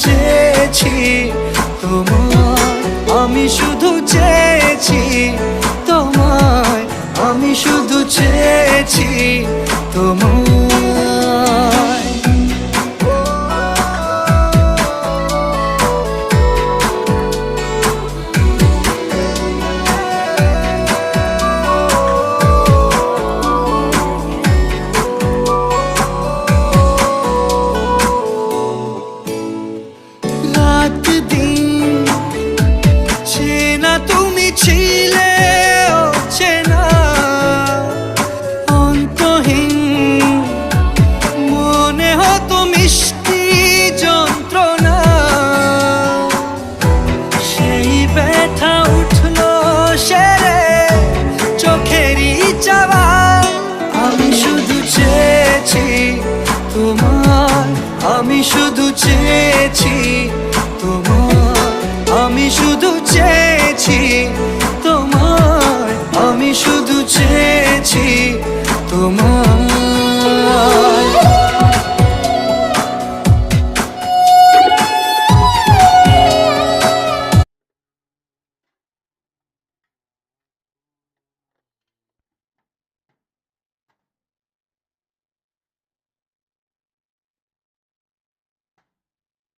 চেয়েছি তোমায়, আমি শুধু চেয়েছি তোমায়, আমি শুধু চেয়েছি তোমায়। রাত দিন চেনা তুমি ছিলে চেনা অন্তহীন, মনে হতো মিষ্টি যন্ত্রণা, সেই ব্যথা উঠলো সেরে চোখেরই চাওয়া। আমি শুধু চেয়েছি তোমার, আমি শুধু চেয়েছি তোমার, আমি শুধু চেয়েছি তোমার, আমি শুধু চেয়েছি তোমার।